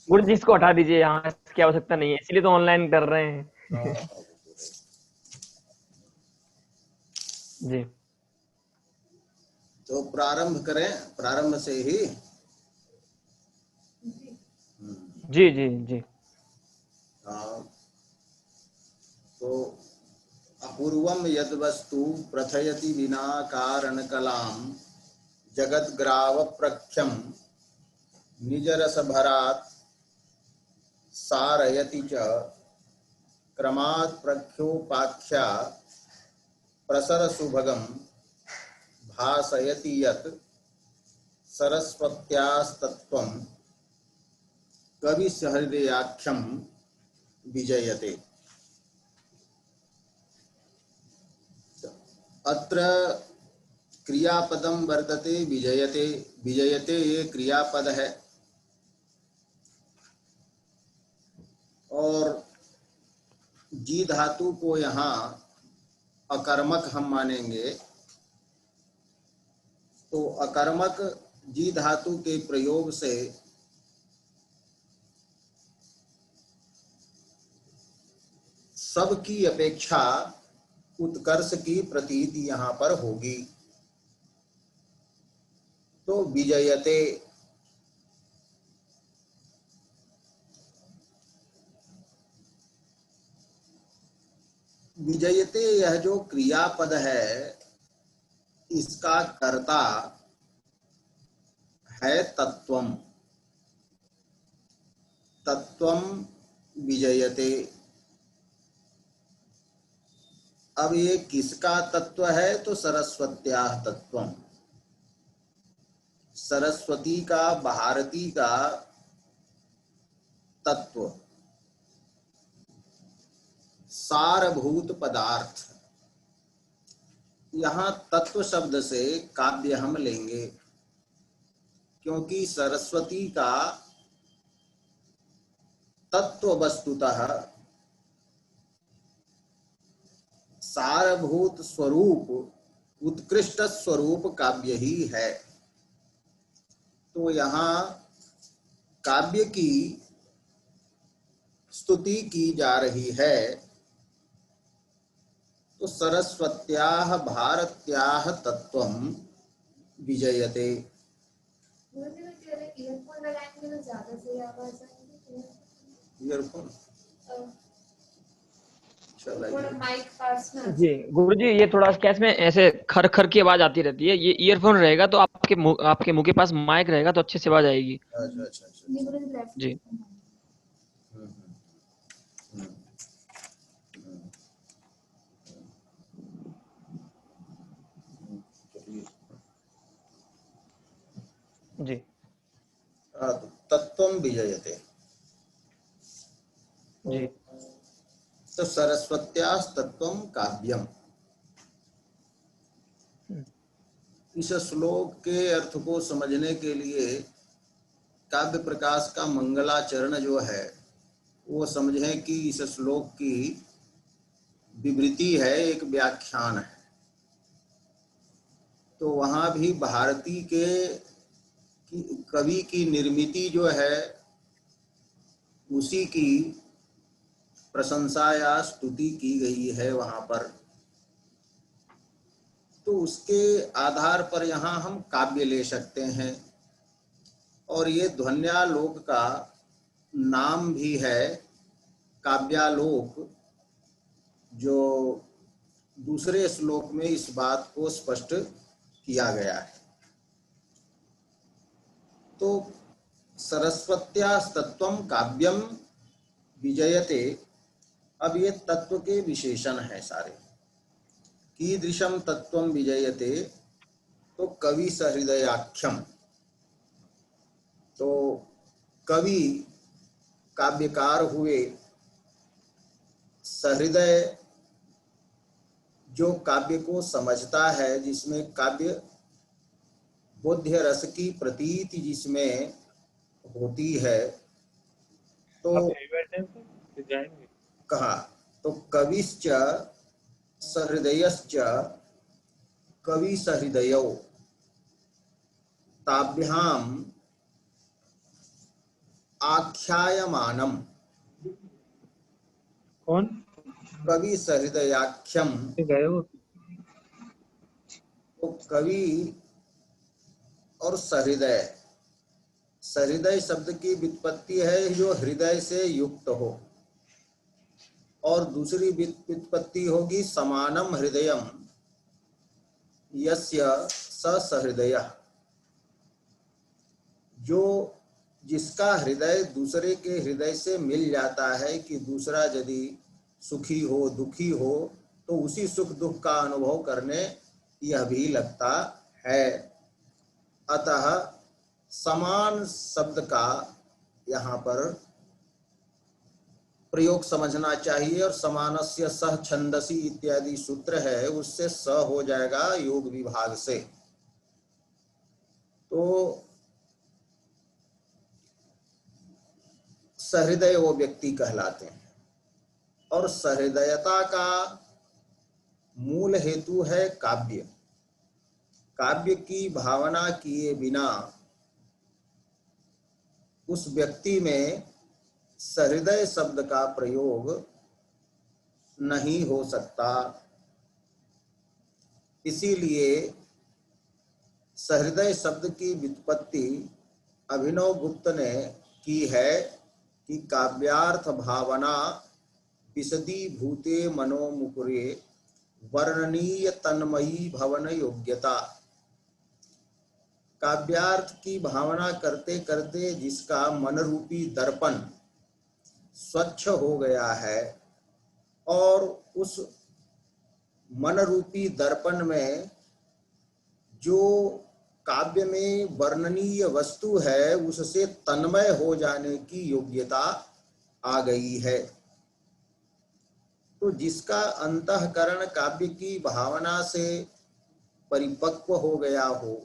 गुरु जी इसको हटा दीजिए, यहाँ इसकी आवश्यकता नहीं है, इसलिए तो ऑनलाइन कर रहे हाँ हैं। हाँ हाँ, जी तो प्रारंभ करें, प्रारंभ से ही। जी जी जी। हाँ, तो अपूर्वम यद्वस्तु प्रथयति विना कारण कलाम जगद्ग्राव प्रख्यम निजरसभरात् सारयति च क्रमात् प्रख्योपाख्या प्रसरसुभगम भासयति यत् सरस्वत्यास्तत्त्वं कविसहृदयाख्यं विजयते। अत्र क्रियापदम वर्तते विजयते। विजयते ये क्रियापद है और जी धातु को यहाँ अकर्मक हम मानेंगे। तो अकर्मक जी धातु के प्रयोग से सब की अपेक्षा उत्कर्ष की प्रतीति यहाँ पर होगी। तो विजयते, विजयते यह जो क्रियापद है इसका कर्ता है तत्वम। तत्वम विजयते। अब ये किसका तत्व है? तो सरस्वत्याः तत्वम, सरस्वती का, भारती का तत्व, सारभूत पदार्थ। यहाँ तत्व शब्द से काव्य हम लेंगे, क्योंकि सरस्वती का तत्व वस्तुतः सारभूत स्वरूप, उत्कृष्ट स्वरूप काव्य ही है। तो यहाँ काव्य की स्तुति की जा रही है। तो सरस्वत्याः भारत्याः तत्वं विजयते। ईयरफोन लगाएंगे तो ज्यादा सही आवाज आएगी। ईयरफोन थोड़ा माइक पास में। जी गुरु जी, ये थोड़ा क्या इसमें ऐसे खर खर की आवाज आती रहती है। ये ईयरफोन रहेगा तो आपके मुंह के पास माइक रहेगा तो अच्छे से आवाज आएगी। अच्छा अच्छा अच्छा। जी हम्म, हम्म, चलिए। जी तो तत्वम विजयते। जी तो सरस्वत्यास्तत्वम काव्यम। इस श्लोक के अर्थ को समझने के लिए काव्य प्रकाश का मंगलाचरण जो है वो समझें कि इस श्लोक की विवृति है, एक व्याख्यान है। तो वहाँ भी भारती के कवि की निर्मिति जो है उसी की प्रशंसा या स्तुति की गई है वहाँ पर। तो उसके आधार पर यहाँ हम काव्य ले सकते हैं। और ये ध्वन्यालोक का नाम भी है काव्यालोक, जो दूसरे श्लोक में इस बात को स्पष्ट किया गया है। तो सरस्वत्यास्तत्वं काव्यम विजयते। अब ये तत्व के विशेषण हैं सारे। कीदृशम तत्वम विजयते, तो कवि सहृदयाख्यम। तो कवि काव्यकार हुए, सहृदय जो काव्य को समझता है, जिसमें काव्य बोध्य रस की प्रतीति जिसमें होती है, तो कहा तो कविश्च सहृदयश्च कवि सहृदयो ताभ्याम आख्यायमानम, कौन कवि सहृदयाख्यम। गए हो? तो कवि और सहृदय, सहृदय शब्द की व्युत्पत्ति है जो हृदय से युक्त हो, और दूसरी व्युत्पत्ति होगी समानम हृदयम यस्य स सहृदयः, जो जिसका हृदय दूसरे के हृदय से मिल जाता है कि दूसरा यदि सुखी हो दुखी हो तो उसी सुख दुख का अनुभव करने यह भी लगता है। अतः समान शब्द का यहाँ पर प्रयोग समझना चाहिए, और समानस्य सह छंदसी इत्यादि सूत्र है उससे स हो जाएगा योग विभाग से। तो सहृदय वो व्यक्ति कहलाते हैं, और सहृदयता का मूल हेतु है काव्य। काव्य की भावना किए बिना उस व्यक्ति में सहृदय शब्द का प्रयोग नहीं हो सकता। इसीलिए सहृदय शब्द की व्युत्पत्ति अभिनव गुप्त ने की है कि काव्यार्थ भावना विशदी भूते मनोमुकुरे वर्णनीय तन्मयी भवन योग्यता। काव्यार्थ की भावना करते करते जिसका मन रूपी दर्पण स्वच्छ हो गया है, और उस मन रूपी दर्पण में जो काव्य में वर्णनीय वस्तु है उससे तन्मय हो जाने की योग्यता आ गई है। तो जिसका अंतःकरण काव्य की भावना से परिपक्व हो गया हो,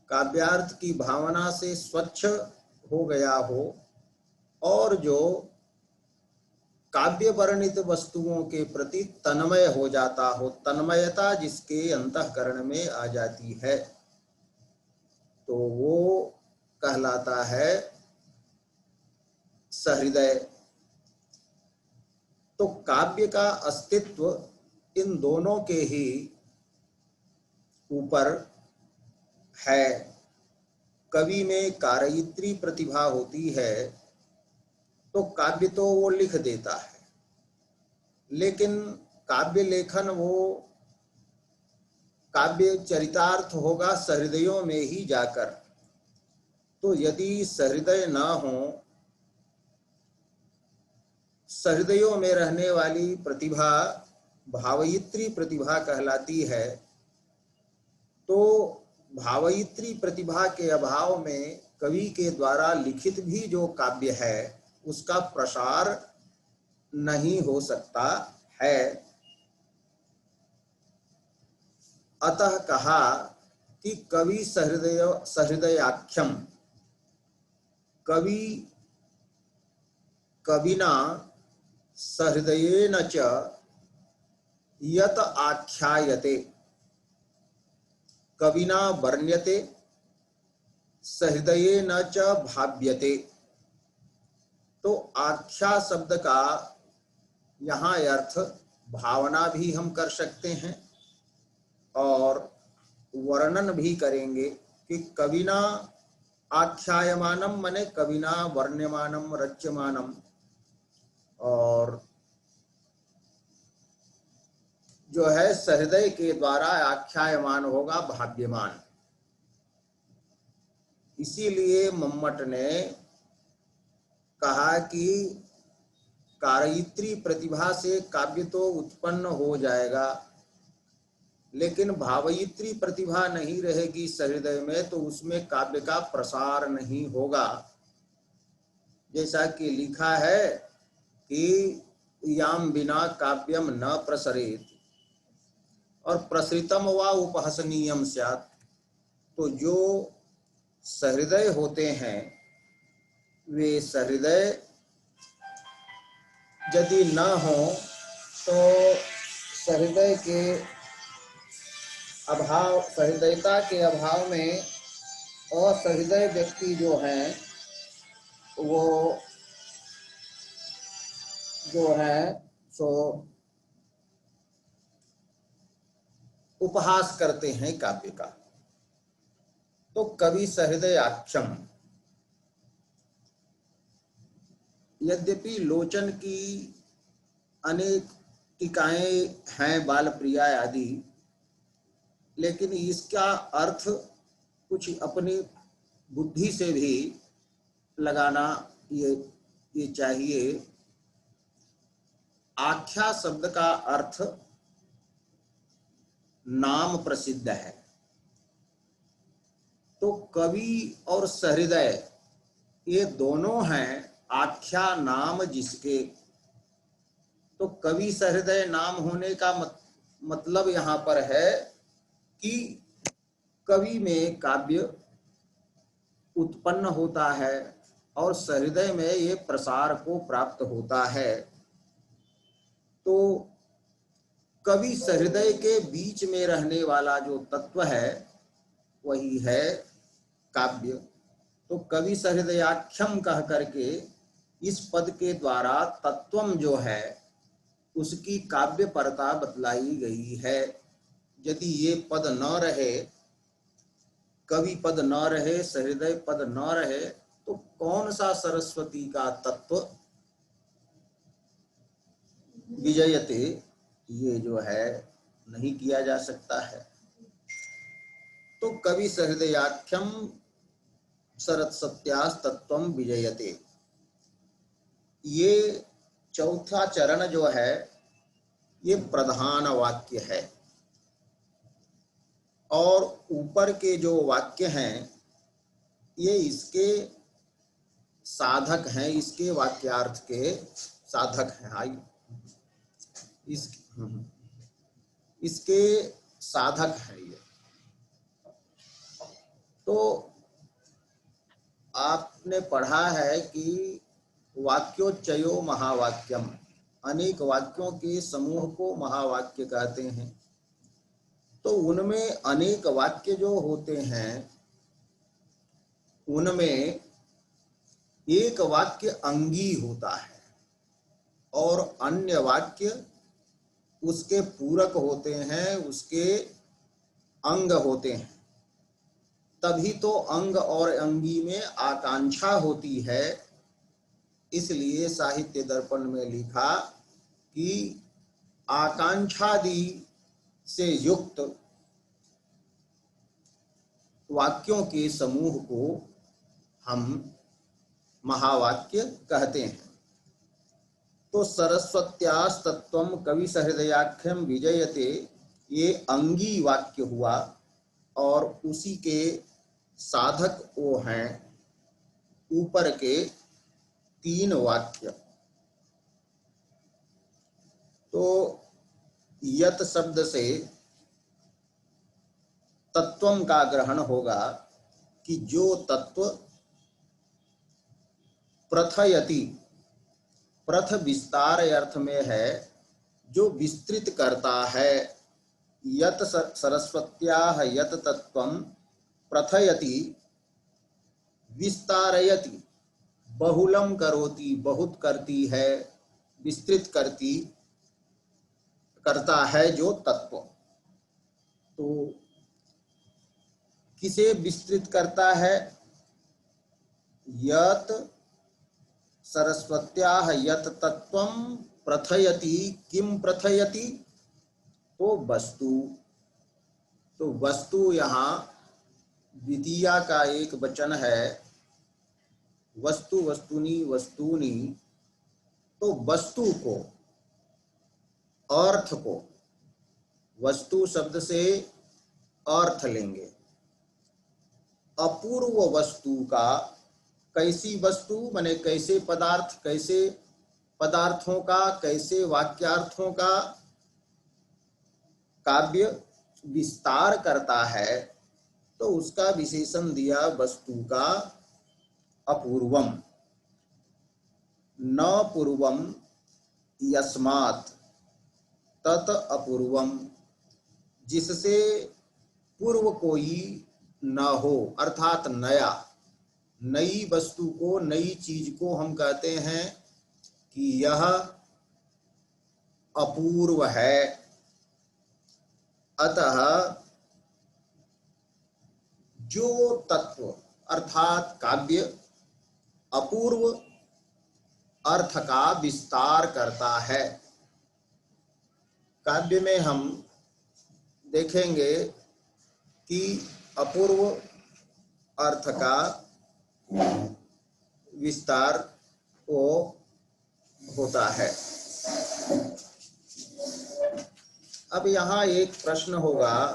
काव्यार्थ की भावना से स्वच्छ हो गया हो, और जो काव्य वर्णित वस्तुओं के प्रति तन्मय हो जाता हो, तन्मयता जिसके अंतःकरण में आ जाती है, तो वो कहलाता है सहृदय। तो काव्य का अस्तित्व इन दोनों के ही ऊपर है। कवि में कारयित्री प्रतिभा होती है तो काव्य तो वो लिख देता है, लेकिन काव्य लेखन वो काव्य चरितार्थ होगा सहृदयों में ही जाकर। तो यदि सहृदय न हो, सहृदयों में रहने वाली प्रतिभा भावयित्री प्रतिभा कहलाती है, तो भावयित्री प्रतिभा के अभाव में कवि के द्वारा लिखित भी जो काव्य है उसका प्रसार नहीं हो सकता है। अतः कहा कि कवि सहृदयाख्यम, कवि कविना सहृदयेन च यत आख्यायते, कविना वर्ण्यते सहृदयेन च भाव्यते। तो आख्या शब्द का यहाँ अर्थ भावना भी हम कर सकते हैं और वर्णन भी करेंगे कि कविना आख्यायमानम मने कविना वर्ण्यमानम रच्यमानम, और जो है सहृदय के द्वारा आख्यायमान होगा भाव्यमान। इसीलिए मम्मट ने कहा कि कारयित्री प्रतिभा से काव्य तो उत्पन्न हो जाएगा, लेकिन भावयित्री प्रतिभा नहीं रहेगी सहृदय में तो उसमें काव्य का प्रसार नहीं होगा। जैसा कि लिखा है कि याम बिना काव्यम न प्रसरेत, और प्रसृतम व उपहसनीयम स्यात्। तो जो सहृदय होते हैं वे सहृदय यदि न हो तो सहृदय के अभाव, सहृदयता के अभाव में असहृदय व्यक्ति जो हैं वो जो है सो उपहास करते हैं काव्य का। तो कवि सहृदयाक्षम, यद्यपि लोचन की अनेक टीकाएं हैं, बाल प्रिया आदि, लेकिन इसका अर्थ कुछ अपनी बुद्धि से भी लगाना ये चाहिए। आख्या शब्द का अर्थ नाम प्रसिद्ध है, तो कवि और सहृदय ये दोनों हैं आख्या नाम जिसके। तो कवि सहृदय नाम होने का मतलब यहाँ पर है कि कवि में काव्य उत्पन्न होता है और सहृदय में ये प्रसार को प्राप्त होता है। तो कवि सहृदय के बीच में रहने वाला जो तत्व है वही है काव्य। तो कवि सहृदयाख्यम कह करके इस पद के द्वारा तत्वम जो है उसकी काव्य परता बतलाई गई है। यदि ये पद न रहे, कवि पद न रहे, सहृदय पद न रहे, तो कौन सा सरस्वती का तत्व विजयते ये जो है नहीं किया जा सकता है। तो कवि सहृदयाख्यम सरत सत्यास तत्वम विजयते, ये चौथा चरण जो है ये प्रधान वाक्य है, और ऊपर के जो वाक्य हैं ये इसके साधक हैं, इसके वाक्यार्थ के साधक हैं। आई इसके साधक हैं ये। तो आपने पढ़ा है कि वाक्योच्चयो महावाक्यम, अनेक वाक्यों के समूह को महावाक्य कहते हैं। तो उनमें अनेक वाक्य जो होते हैं उनमें एक वाक्य अंगी होता है और अन्य वाक्य उसके पूरक होते हैं, उसके अंग होते हैं। तभी तो अंग और अंगी में आकांक्षा होती है। इसलिए साहित्य दर्पण में लिखा कि आकांक्षादि से युक्त वाक्यों के समूह को हम महावाक्य कहते हैं। तो सरस्वत्यास तत्वम कवि सहृदयाख्यम विजयते ये अंगी वाक्य हुआ, और उसी के साधक वो हैं ऊपर के 3 वाक्य। तो यत शब्द से तत्वम का ग्रहण होगा कि जो तत्व प्रथयति, प्रथ विस्तार अर्थ में है, जो विस्तृत करता है। यत सरस्वत्याः यत तत्वम प्रथयति विस्तारयति, बहुलम करोति, बहुत करती है, विस्तृत करता है जो तत्व। तो किसे विस्तृत करता है? यत सरस्वत्याः यत तत्वम प्रथयति, किम प्रथयति? तो वस्तु। तो वस्तु यहाँ द्वितीया का एक वचन है, वस्तु वस्तुनि वस्तूनि। तो वस्तु को, अर्थ को, वस्तु शब्द से अर्थ लेंगे। अपूर्व वस्तु का, कैसी वस्तु माने कैसे पदार्थ, कैसे पदार्थों का, कैसे वाक्यार्थों का काव्य विस्तार करता है, तो उसका विशेषण दिया वस्तु का अपूर्वम। न पूर्वम यस्मात् तत अपूर्वम, जिससे पूर्व कोई न हो, अर्थात नया नई वस्तु को, नई चीज को हम कहते हैं कि यह अपूर्व है। अतः जो तत्व अर्थात काव्य अपूर्व अर्थ का विस्तार करता है। काव्य में हम देखेंगे कि अपूर्व अर्थ का विस्तार वो होता है। अब यहाँ एक प्रश्न होगा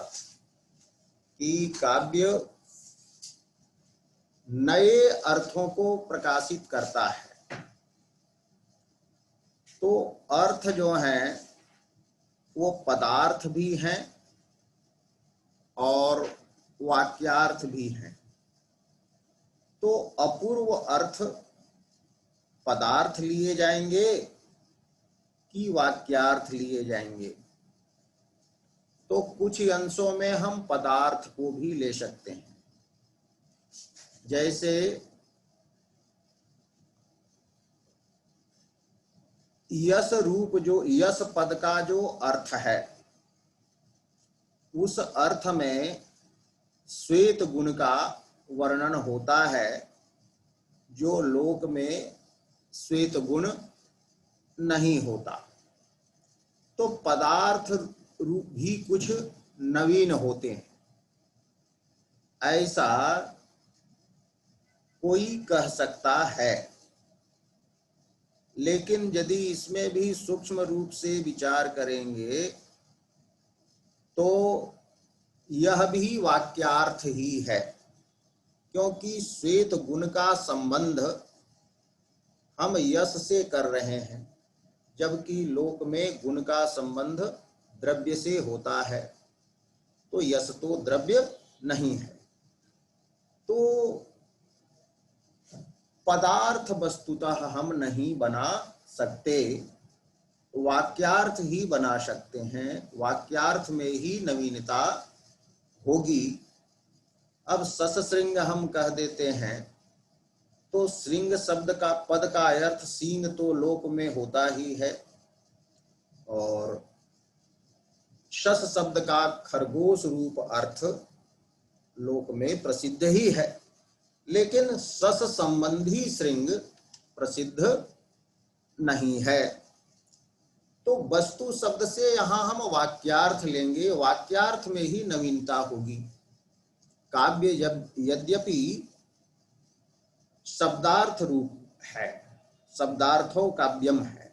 कि काव्य नए अर्थों को प्रकाशित करता है, तो अर्थ जो हैं वो पदार्थ भी हैं और वाक्यार्थ भी हैं। तो अपूर्व अर्थ पदार्थ लिए जाएंगे कि वाक्यार्थ लिए जाएंगे? तो कुछ अंशों में हम पदार्थ को भी ले सकते हैं। जैसे यश रूप, जो यश पद का जो अर्थ है, उस अर्थ में श्वेत गुण का वर्णन होता है, जो लोक में श्वेत गुण नहीं होता। तो पदार्थ रूप भी कुछ नवीन होते हैं, ऐसा कोई कह सकता है। लेकिन यदि इसमें भी सूक्ष्म रूप से विचार करेंगे तो यह भी वाक्यार्थ ही है, क्योंकि श्वेत गुण का संबंध हम यश से कर रहे हैं, जबकि लोक में गुण का संबंध द्रव्य से होता है। तो यश तो द्रव्य नहीं है। तो पदार्थ वस्तुतः हम नहीं बना सकते, वाक्यार्थ ही बना सकते हैं। वाक्यार्थ में ही नवीनता होगी। अब ससश्रृंग हम कह देते हैं, तो श्रृंग शब्द का पद का अर्थ सींग तो लोक में होता ही है, और शस शब्द का खरगोश रूप अर्थ लोक में प्रसिद्ध ही है। लेकिन सस संबंधी श्रृंग प्रसिद्ध नहीं है। तो वस्तु शब्द से यहां हम वाक्यार्थ लेंगे, वाक्यार्थ में ही नवीनता होगी। काव्य यद्यपि शब्दार्थ रूप है, शब्दार्थो काव्यम है,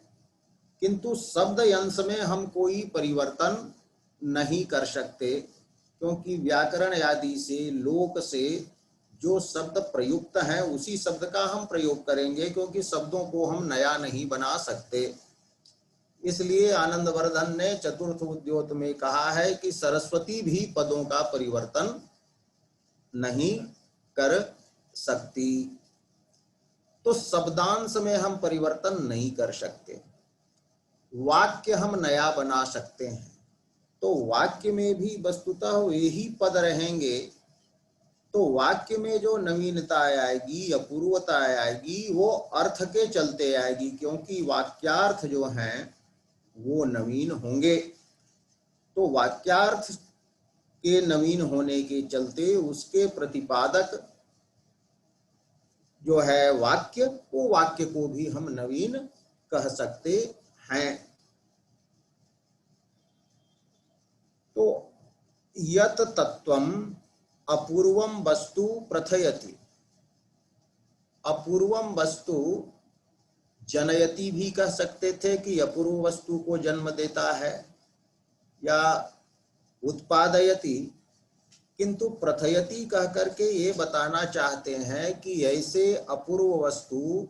किंतु शब्द अंश में हम कोई परिवर्तन नहीं कर सकते, क्योंकि व्याकरण आदि से, लोक से जो शब्द प्रयुक्त हैं उसी शब्द का हम प्रयोग करेंगे, क्योंकि शब्दों को हम नया नहीं बना सकते। इसलिए आनंदवर्धन ने चतुर्थ उद्योत में कहा है कि सरस्वती भी पदों का परिवर्तन नहीं कर सकती। तो शब्दांश में हम परिवर्तन नहीं कर सकते। वाक्य हम नया बना सकते हैं, तो वाक्य में भी वस्तुतः यही पद रहेंगे। तो वाक्य में जो नवीनता आएगी, अपूर्वता आएगी, वो अर्थ के चलते आएगी, क्योंकि वाक्यार्थ जो हैं वो नवीन होंगे। तो वाक्यार्थ के नवीन होने के चलते उसके प्रतिपादक जो है वाक्य, वो वाक्य को भी हम नवीन कह सकते हैं। तो यत तत्वम अपूर्वम वस्तु प्रथयति, अपूर्वम वस्तु जनयति भी कह सकते थे कि अपूर्व वस्तु को जन्म देता है, या उत्पादयति, किंतु प्रथयति कह करके ये बताना चाहते हैं कि ऐसे अपूर्व वस्तु,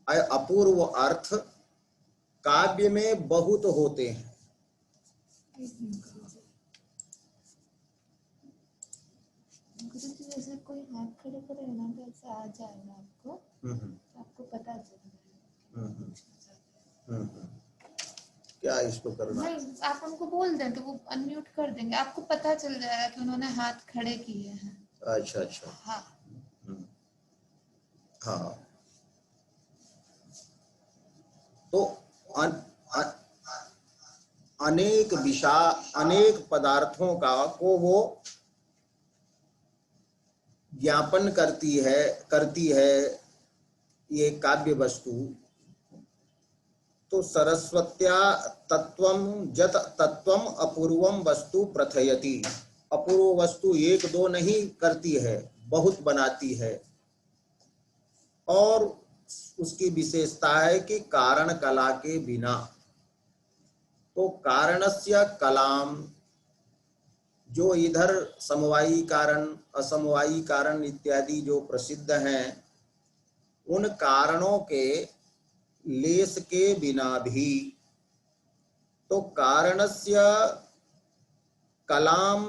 अपूर्व अर्थ काव्य में बहुत होते हैं। गुरुजी जैसे कोई हाथ खड़े करे ना तो ऐसा आ जाएगा आपको, तो आपको पता चल जाएगा। क्या इसको करना? नहीं, आप उनको बोल दें तो वो अनम्यूट कर देंगे, आपको पता चल जाएगा कि उन्होंने हाथ खड़े किए हैं। अच्छा अच्छा। हाँ। हाँ, तो अन, अ- अनेक पदार्थों को वो ज्ञापन करती है ये काव्य वस्तु। तो सरस्वत्या तत्वम जत तत्वम अपूर्वम वस्तु प्रथयति। अपूर्व वस्तु एक दो नहीं करती है, बहुत बनाती है। और उसकी विशेषता है कि कारण कला के बिना, तो कारणस्य कलाम, जो इधर समवायी कारण असमवायी कारण इत्यादि जो प्रसिद्ध हैं, उन कारणों के लेस के बिना भी, तो कारणस्य कलाम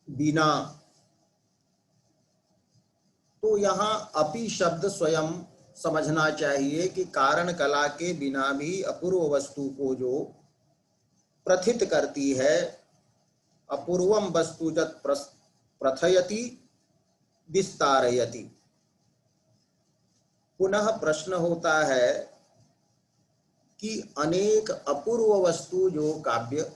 बिना, तो यहाँ अपि शब्द स्वयं समझना चाहिए कि कारण कला के बिना भी अपूर्व वस्तु को जो प्रथित करती है, अपूर्वम वस्तु जत प्रथयति विस्तारयति। पुनः प्रश्न होता है कि अनेक अपूर्व वस्तु जो काव्य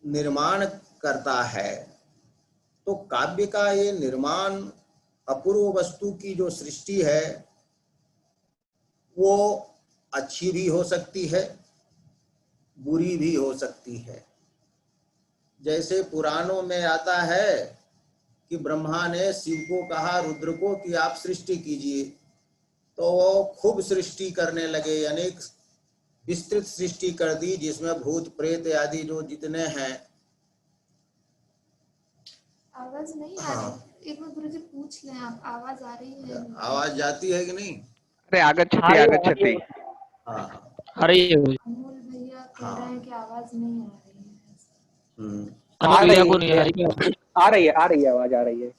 निर्माण करता है, तो काव्य का ये निर्माण, अपूर्व वस्तु की जो सृष्टि है, वो अच्छी भी हो सकती है, बुरी भी हो सकती है। जैसे पुराणों में आता है कि ब्रह्मा ने शिव को कहा, रुद्र को, कि आप सृष्टि कीजिए, तो वो खूब सृष्टि करने लगे, अनेक विस्तृत सृष्टि कर दी, जिसमें भूत प्रेत आदि जो जितने हैं। आवाज नहीं आ हाँ, रही? एक बार गुरुजी पूछ लें, आप आवाज आ रही है? आवाज जाती है कि नहीं? अरे आगच्छति आ रही है, आगच्छति। हाँ आ रही है गुरुजी। अमोल भैया कह रहे हैं कि आवाज नहीं आ रही है। अमर आ भैया रही को नहीं आ है, रही है। आ रही है, आवाज आ रही है।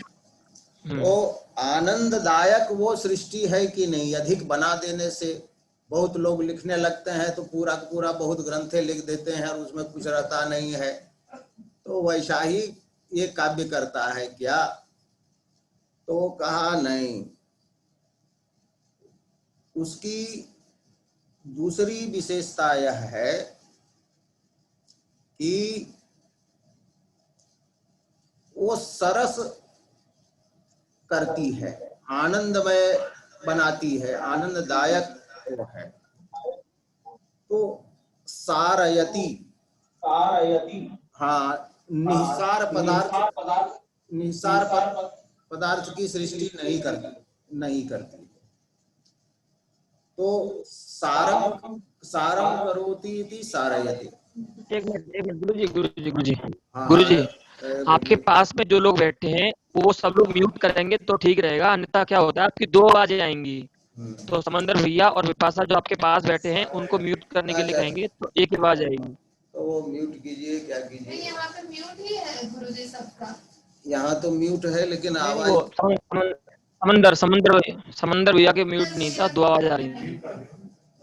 तो आनंददायक वो सृष्टि है कि नहीं? अधिक बना देने से बहुत लोग लिखने लगते हैं, तो पूरा पूरा बहुत ग्रंथे लिख देते हैं और उसमें कुछ रहता नहीं है। तो वैसा ही ये काव्य करता है क्या? तो कहा नहीं, उसकी दूसरी विशेषता यह है कि वो सरस करती है, आनंदमय बनाती है, आनंददायक वो है। तो सारयति, हाँ, निहिसार पदार्थ की सृष्टि नहीं करती। तो सारम करोति इति सारयति। एक मिनट गुरुजी। हाँ गुरुजी, हाँ, आपके पास में जो लोग बैठे हैं वो सब लोग म्यूट करेंगे तो ठीक रहेगा, अन्यथा क्या होता है आपकी दो आवाजें आएंगी। तो समंदर भैया और विपाशा जो आपके पास बैठे हैं उनको म्यूट करने के लिए कहेंगे तो एक आवाज आएगी। तो वो म्यूट कीजिए, क्या कीजिए? यहाँ पे म्यूट ही है गुरुजी सबका। यहाँ तो म्यूट है, लेकिन नहीं, आवाज वो समंदर भैया के म्यूट नहीं था, दो आवाज आ रही थी।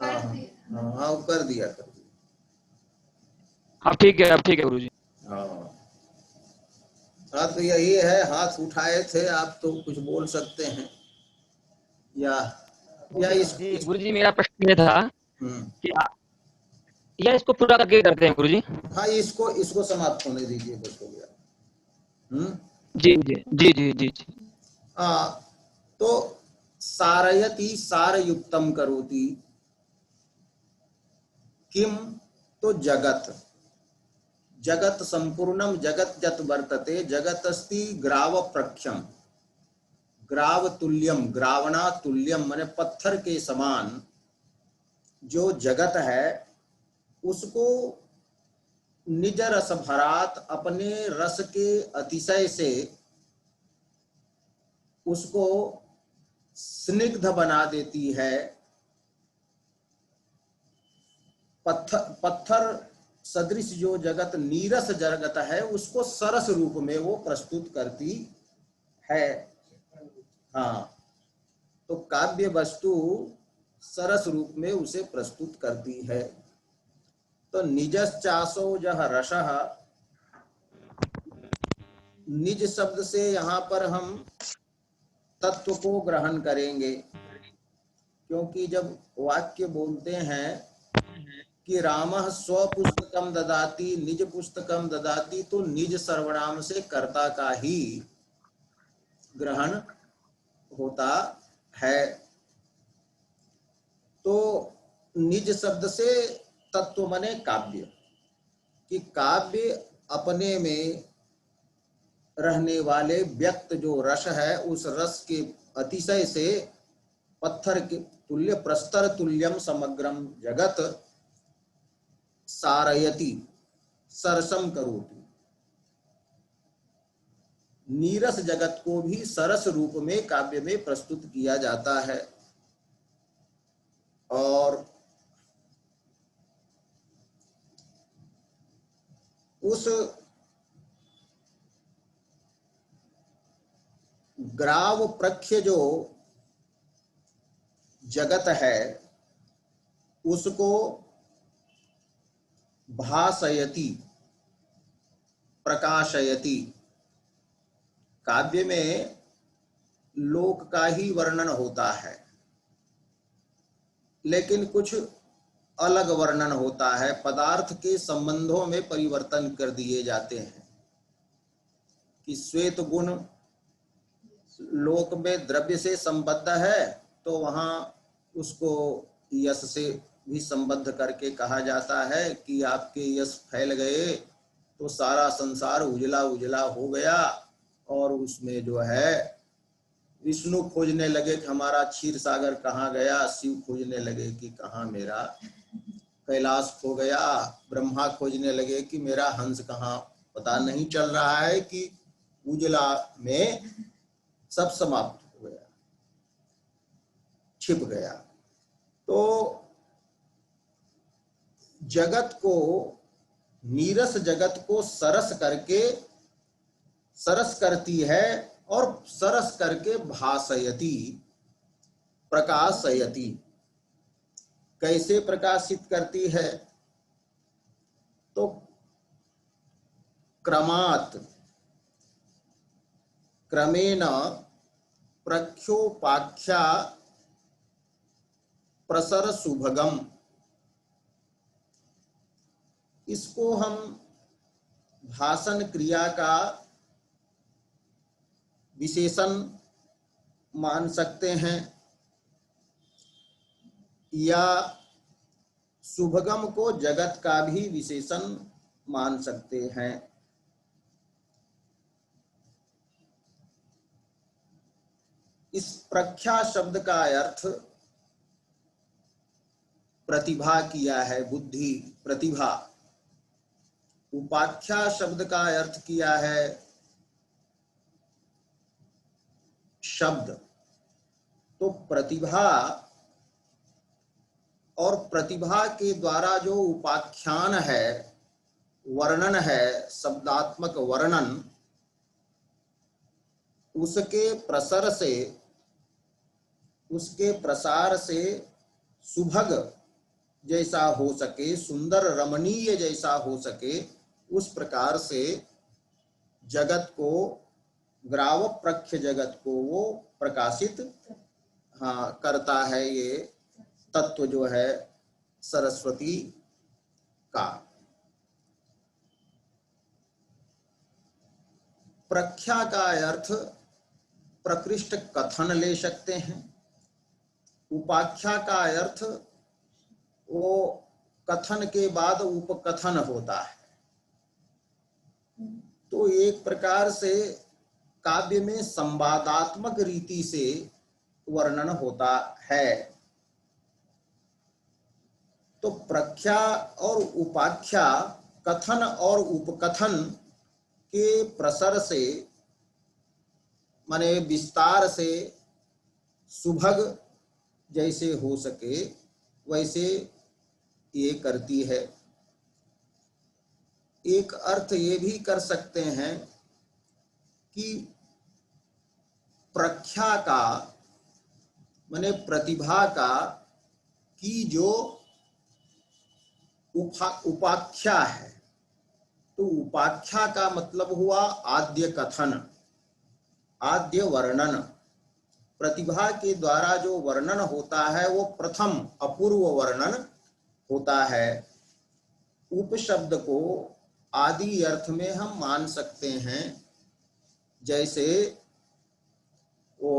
हाँ, कर दिया। अब ठीक है गुरुजी। हाँ, तो यही है, हाथ उठाए थे आप, तो कुछ बोल सकते हैं या गुरुजी मेरा प्रश्न ये था हम्म, कि या इसको पूरा करके करते हैं गुरुजी। हाँ, इसको समाप्त होने दीजिए, बस हो गया। जी जी जी जी जी जी। तो सारयति सारयुक्तम करोति किम, तो जगत संपूर्णम जगत जत वर्तते, जगत अस्ति ग्राव प्रख्यम, ग्राव तुल्यम, ग्रावणा तुल्यम, माने पत्थर के समान जो जगत है, उसको निज रस भरात, अपने रस के अतिशय से उसको स्निग्ध बना देती है। पत्थर सदृश जो जगत, नीरस जगत है, उसको सरस रूप में वो प्रस्तुत करती है। हाँ, तो काव्य वस्तु सरस रूप में उसे प्रस्तुत करती है। तो निजश्चासो जह रसः, निज शब्द से यहाँ पर हम तत्व को ग्रहण करेंगे, क्योंकि जब वाक्य बोलते हैं कि रामः स्वपुस्तकम ददाति निज पुस्तकम ददाति, तो निज सर्वनाम से कर्ता का ही ग्रहण होता है। तो निज शब्द से तत्व माने काव्य, कि काव्य अपने में रहने वाले व्यक्त जो रस है, उस रस के अतिशय से पत्थर के तुल्य प्रस्तर तुल्यम समग्रम जगत सारयति सरसम करोति। नीरस जगत को भी सरस रूप में काव्य में प्रस्तुत किया जाता है। और उस ग्राव प्रख्य जो जगत है, उसको भासयति प्रकाशयति। काव्य में लोक का ही वर्णन होता है, लेकिन कुछ अलग वर्णन होता है। पदार्थ के संबंधों में परिवर्तन कर दिए जाते हैं कि श्वेत गुण लोक में द्रव्य से संबद्ध है, तो वहां उसको यश से भी संबद्ध करके कहा जाता है कि आपके यश फैल गए तो सारा संसार उजला उजला हो गया। और उसमें जो है विष्णु खोजने लगे कि हमारा क्षीर सागर कहाँ गया, शिव खोजने लगे कि कहाँ मेरा कैलाश खो गया, ब्रह्मा खोजने लगे कि मेरा हंस कहाँ, पता नहीं चल रहा है कि उजला में सब समाप्त हो गया, छिप गया। तो जगत को, नीरस जगत को सरस करके सरस करती है और सरस करके भासयति प्रकाशयति। कैसे प्रकाशित करती है? तो क्रमात् क्रमेण प्रख्योपाख्या प्रसर सुभगम। इसको हम भाषण क्रिया का विशेषण मान सकते हैं, या सुभगम को जगत का भी विशेषण मान सकते हैं। इस प्रख्या शब्द का अर्थ प्रतिभा किया है, बुद्धि प्रतिभा। उपाख्या शब्द का अर्थ किया है शब्द। तो प्रतिभा और प्रतिभा के द्वारा जो उपाख्यान है, वर्णन है, शब्दात्मक वर्णन, उसके प्रसर से, उसके प्रसार से सुभग जैसा हो सके, सुंदर रमणीय जैसा हो सके, उस प्रकार से जगत को, ग्राव प्रख्य जगत को वो प्रकाशित करता है। ये तत्व जो है सरस्वती का। प्रख्या का अर्थ प्रकृष्ट कथन ले सकते हैं। उपाख्या का अर्थ वो कथन के बाद उपकथन होता है। तो एक प्रकार से काव्य में संवादात्मक रीति से वर्णन होता है। तो प्रख्या और उपाख्या, कथन और उपकथन के प्रसर से, माने विस्तार से, सुभग जैसे हो सके वैसे ये करती है। एक अर्थ ये भी कर सकते हैं कि प्रख्या का माने प्रतिभा का की जो उपाख्या है, तो उपाख्या का मतलब हुआ आद्य कथन, आद्य वर्णन। प्रतिभा के द्वारा जो वर्णन होता है वो प्रथम अपूर्व वर्णन होता है। उपशब्द को आदि अर्थ में हम मान सकते हैं, जैसे वो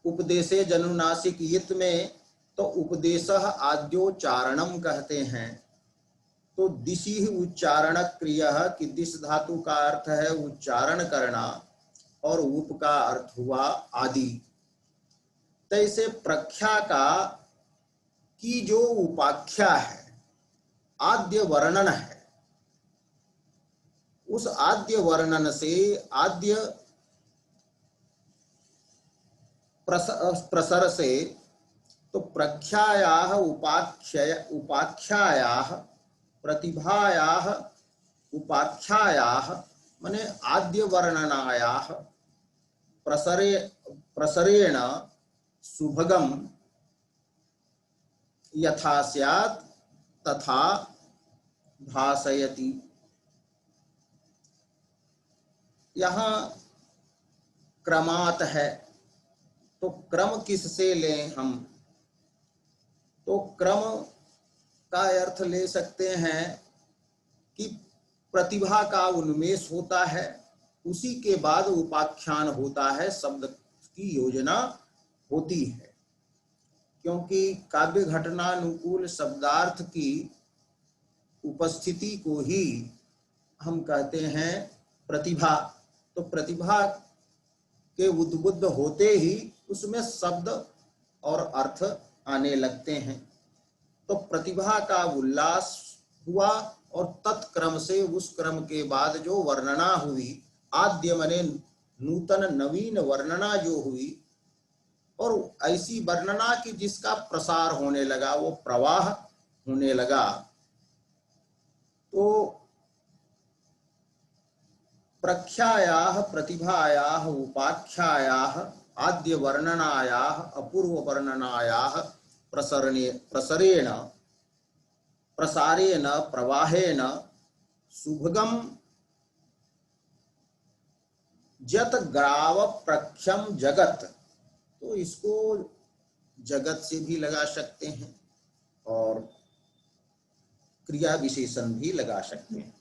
उपदेशे जनुनासिक यित में तो उपदेशः आद्योच्चारणम कहते हैं। तो दिशि उच्चारण क्रिया की दिश धातु का अर्थ है उच्चारण करना और उप का अर्थ हुआ आदि। तैसे प्रख्या का की जो उपाख्या है, आद्य वर्णन है, उस आद्य वर्णन से आद्य प्रसर से तो प्रख्यायाः उपाख्यायाः प्रतिभायाः उपाख्यायाः माने आद्य वर्णनायाः प्रसरेण सुभगम यथा स्यात् तथा भासयति। यहाँ क्रमात् है, तो क्रम किससे लें हम? तो क्रम का अर्थ ले सकते हैं कि प्रतिभा का उन्मेष होता है, उसी के बाद उपाख्यान होता है, शब्द की योजना होती है। क्योंकि काव्य घटनानुकूल शब्दार्थ की उपस्थिति को ही हम कहते हैं प्रतिभा। तो प्रतिभा के उद्बुद्ध होते ही उसमें शब्द और अर्थ आने लगते हैं। तो प्रतिभा का उल्लास हुआ और तत्क्रम से उस क्रम के बाद जो वर्णना हुई, आद्य मने नूतन नवीन वर्णना जो हुई, और ऐसी वर्णना की जिसका प्रसार होने लगा, वो प्रवाह होने लगा, तो प्रख्यायाः प्रतिभायाः उपाख्यायाः आद्य वर्णनायाः अपूर्व वर्णनायाः प्रसारेण प्रवाहेण सुभगम जत ग्राव प्रख्यम जगत। तो इसको जगत से भी लगा सकते हैं और क्रिया विशेषण भी लगा सकते हैं।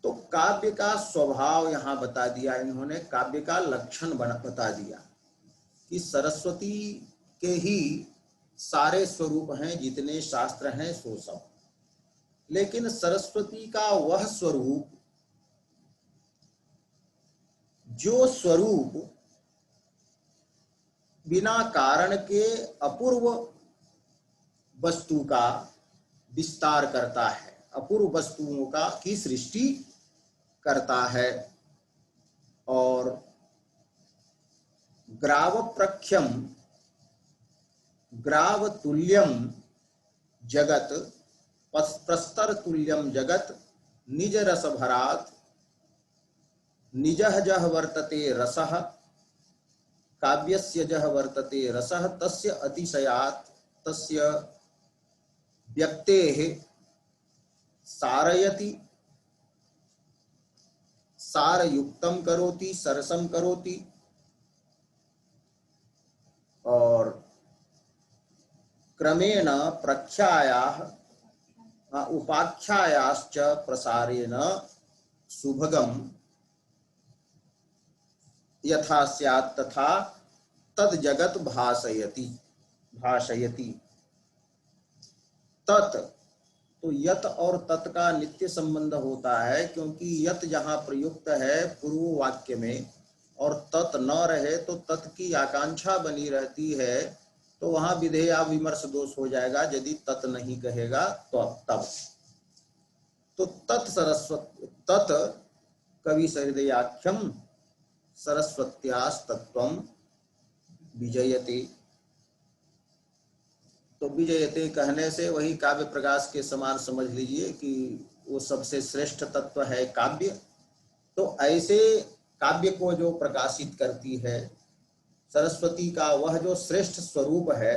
तो काव्य का स्वभाव यहाँ बता दिया इन्होंने, काव्य का लक्षण बता दिया कि सरस्वती के ही सारे स्वरूप हैं, जितने शास्त्र हैं सो सब। लेकिन सरस्वती का वह स्वरूप जो स्वरूप बिना कारण के अपूर्व वस्तु का विस्तार करता है, अपूर्व वस्तुओं का की सृष्टि करता है, और ग्राव प्रख्यम ग्राव तुल्यम जगत प्रस्तर तुल्यम जगत निज रस भरात निजः जह वर्तते रसः काव्यस्य जह वर्तते रसः तस्य अतिशयात् तस्य व्यक्तेः सारयति सारयुक्तम करोति सरसम करोति। और क्रमेण प्रख्यायाः उपाख्यायाश्च प्रसारेण सुभगम यथा स्यात् तथा तद जगत भासयति। तत्, तो यत और तत् का नित्य संबंध होता है, क्योंकि यत जहाँ प्रयुक्त है पूर्व वाक्य में और तत् न रहे तो तत् की आकांक्षा बनी रहती है, तो वहां विधेया विमर्श दोष हो जाएगा यदि तत् नहीं कहेगा तो तब। तो तत् कवि सहृदयाख्यम सरस्वत्यास्तत्वम विजयते। तो विजयते कहने से वही काव्य प्रकाश के समान समझ लीजिए कि वो सबसे श्रेष्ठ तत्व है काव्य। तो ऐसे काव्य को जो प्रकाशित करती है सरस्वती का वह जो श्रेष्ठ स्वरूप है,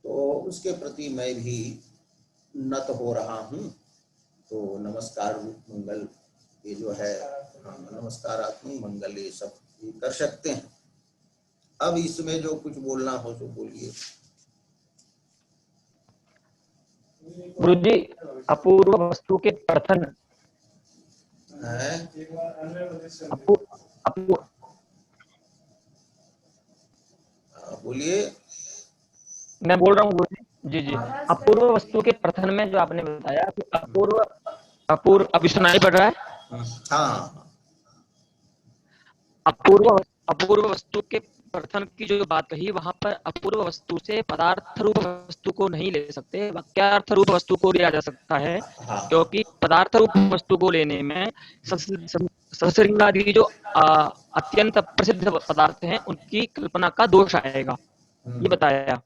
तो उसके प्रति मैं भी नत हो रहा हूँ। तो नमस्कार रूप मंगल ये जो है हाँ, नमस्कारात्मक मंगल ये सब ये कर सकते हैं। अब इसमें जो कुछ बोलना हो तो बोलिए। गुरुजी, अपूर्व वस्तु के प्रथन है बोलिए। मैं बोल रहा हूँ गुरुजी। जी जी, अपूर्व वस्तु के प्रथन में जो आपने बताया कि अपूर्व अभी सुनाई पड़ रहा है। हाँ, अपूर्व वस्तु के प्रथन की जो बात कही, वहां पर अपूर्व वस्तु से पदार्थ रूप वस्तु को नहीं ले सकते, वाक्यार्थ रूप वस्तु को लिया जा सकता है। हाँ, क्योंकि पदार्थ रूप वस्तु को लेने में ससृंगादि जो अत्यंत प्रसिद्ध पदार्थ हैं उनकी कल्पना का दोष आएगा, ये बताया।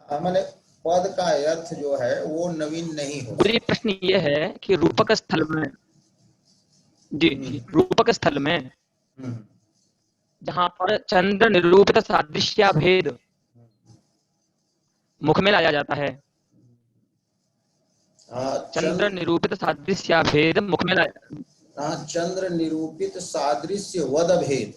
मैंने पद का अर्थ जो है वो नवीन नहीं हो गुरुजी, प्रश्न ये है कि रूपक स्थल में, जी रूपक स्थल में जहां पर चंद्र निरूपित सादृश्य भेद मुख में लाया जाता है, चंद्र निरूपित सादृश्य भेद मुख में लाया, चंद्र निरूपित सादृश्य वद भेद,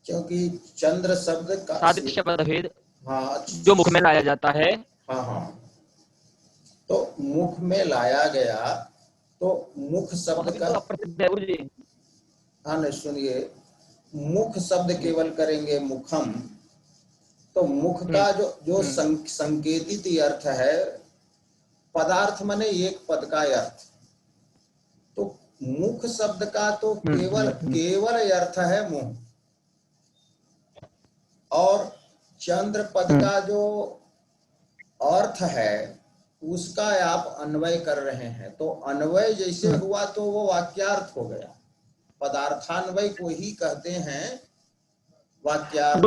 क्योंकि चंद्र शब्द का सादृश्य वद भेद हाँ जो मुख में लाया जाता है। हाँ हाँ, तो मुख में लाया गया, तो मुख शब्द का तो अप्रसिद्ध है गुरुजी। हाँ नहीं, सुनिए, मुख शब्द केवल करेंगे मुखम, तो मुख का जो संकेतित अर्थ है, पदार्थ माने एक पद का अर्थ, तो मुख शब्द का तो केवल अर्थ है मुंह, और चंद्र पद का जो अर्थ है उसका आप अन्वय कर रहे हैं, तो अन्वय जैसे हुआ तो वो वाक्यार्थ हो गया। पदार्थान्वय को ही कहते हैं वाक्यार्थ।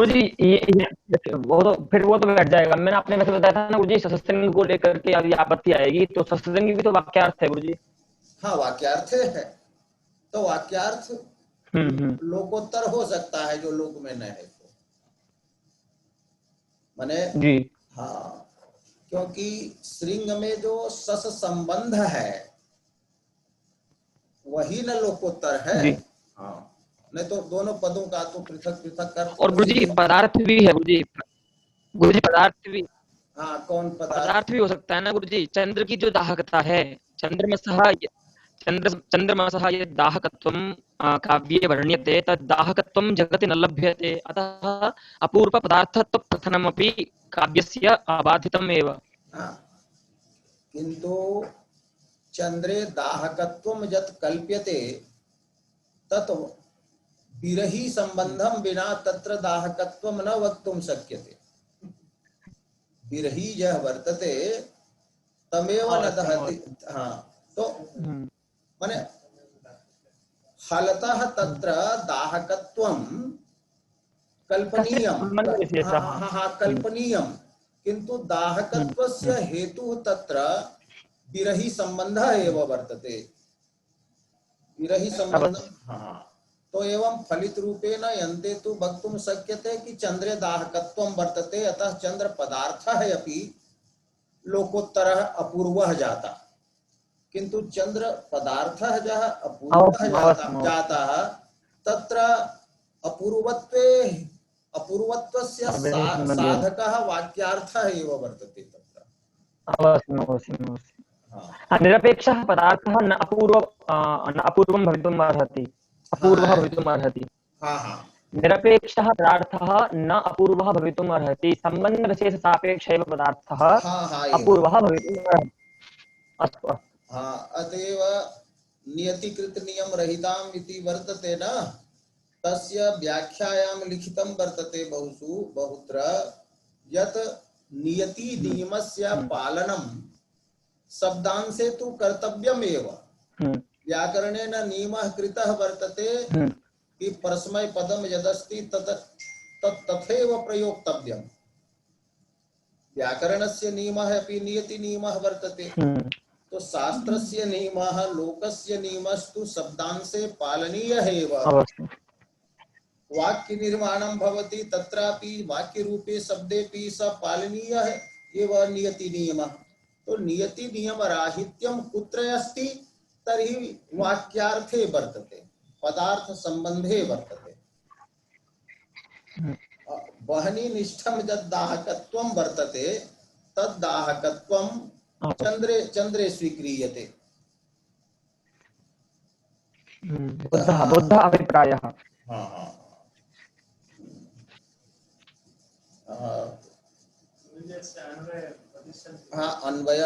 वो तो बैठ जाएगा। मैंने आपने वैसे बताया था ना गुरुजी, सत्संग को लेकर के अभी आपत्ति आएगी, तो सत्संग भी तो वाक्यार्थ है गुरुजी। हाँ, वाक्यार्थ है, तो वाक्यार्थ लोकोत्तर हो सकता है जो लोक में न है, तो माने जी हाँ, क्योंकि श्रृंग में जो सस संबंध है वही न लोकोत्तर है। हाँ, नहीं तो दोनों पदों का तो पृथक पृथक कर। और गुरुजी पदार्थ भी है गुरुजी पदार्थ भी, हाँ, कौन पदार्थ भी हो सकता है ना गुरुजी। चंद्र की जो दाहकता है, चंद्रमसः ये दाहकत्वं काव्ये वर्ण्यते, तद्दाहकत्वं जगति न लभ्यते, अतः अपूर्व पदार्थत्व प्रथनमपि काव्यस्य अबाधितमेव। किंतु चंद्रे दाहकत्वं यत् कल्प्यते तत् विरही संबंधम बिना तत्र दाहकत्वं न वक्तुं शक्यते। विरही यह वर्तते तमेव न दहति। हाँ, तो माने फलतः तत्र दाहकत्वं कल्पनीयम्। हाँ, कल्पनीयम्, किंतु दाहकत्वस्य हेतु तत्र विरही संबंध एव वर्तते। विरही संबंध, हाँ, तो एवं फलित रूपेण यन्ते तु वक्तुं शक्यते कि चंद्रे दाहकत्वं वर्तते, अतः चंद्र पदार्थः अपि लोकोत्तरः अपूर्वः जाता, किंतु चंद्र पदार्थः जः अपूर्वः जातः तत्र अपूर्वत्वस्य साधकः वाक्यार्थः एव वर्तते तत्र। निरपेक्षः पदार्थः न अपूर्वं भवितुम् अर्हति, अपूर्वः भवितुम् अर्हति। निरपेक्षः पदार्थः न अपूर्वः भवितुम् अर्हति, संबंध विशेष सापेक्ष एव पदार्थः अपूर्वः भवितुम् अर्हति। अस्तु। हाँ, अतएव नियतिकृत नियम रहिताम् इति वर्तते न, तस्य व्याख्यायां लिखितं वर्तते बहुत्र यत् नियति नियमस्य पालनं शब्दांशे तु कर्तव्यमेव। व्याकरणेन नियमः कृतः वर्तते कि परस्मै पदम यदस्ति तथैव प्रयोक्तव्यम्। व्याकरणस्य नियमः अपि नियति नियमः वर्तते, तो शास्त्रस्य नियमः लोकस्य नियमस्तु शब्दांशे पालनीयः एव। वाक्य निर्माणं भवति तत्रापि वाक्य रूपे शब्देपि स पालनीयः एव नियति नियमः। तो नियति नियम राहित्यं कुत्र अस्ति? तर्हि वाक्यार्थे वर्तते, पदार्थ संबंधे वर्तते। वहनी निष्ठम यद्दाहकत्वं वर्तते तद्दाहकत्वं चंद्रे स्वीक्रियते। बुद्ध अभिप्रायः। हाँ हाँ हाँ, अन्वय।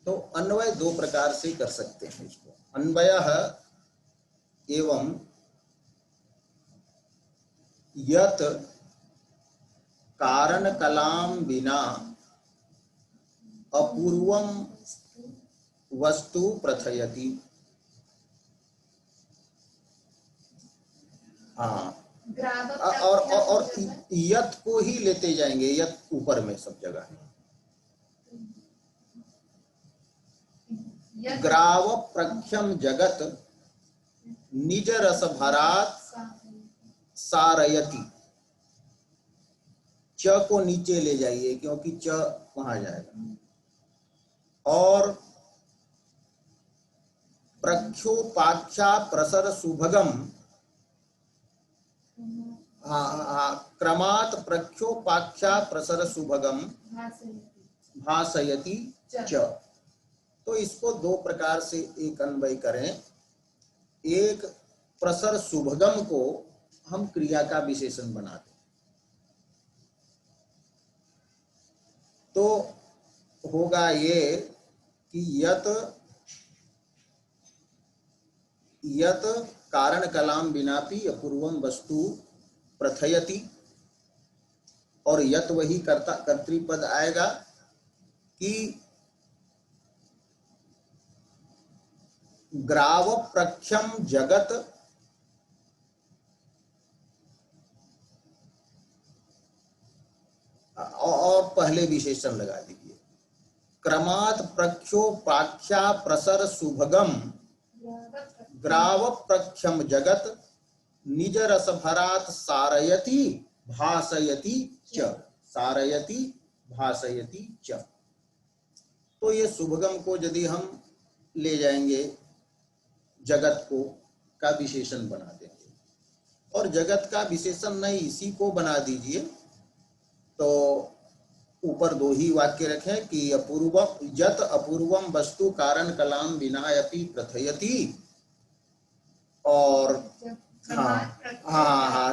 तो अन्वय दो प्रकार से कर सकते हैं इसको। अन्वय एवं यत कारण कलाम बिना अपूर्वम वस्तु प्रथयति। हाँ, और यत को ही लेते जाएंगे, यत ऊपर में सब जगह है। ग्राव प्रख्यम जगत निज रस भरात सारयति। च को नीचे ले जाइए क्योंकि च वहां जाएगा। और प्रख्योपाख्या प्रसर सुभगम, क्रमात् प्रख्योपाख्या प्रसर सुभगम भासयति च। तो इसको दो प्रकार से एक अन्वय करें। एक, प्रसर सुभगम को हम क्रिया का विशेषण बनाते, तो होगा ये कि यत कारण कलाम बिनापि अपूर्वम वस्तु प्रथयति, और यत वही कर्तृपद आएगा कि ग्राव प्रख्यम जगत, और पहले विशेषण लगा दीजिए, क्रमात् प्रख्योपाख्या प्रसर सुभगम ग्राव प्रख्यम जगत निज रस भरात सारयति भासयति च। सारयति भासयति च। तो ये सुभगम को यदि हम ले जाएंगे, जगत को का विशेषण बना देंगे, और जगत का विशेषण नहीं इसी को बना दीजिए, तो ऊपर दो ही वाक्य रखें कि अपूर्वम यत अपूर्वम वस्तु कारण कलाम बिना अपि प्रथयति, और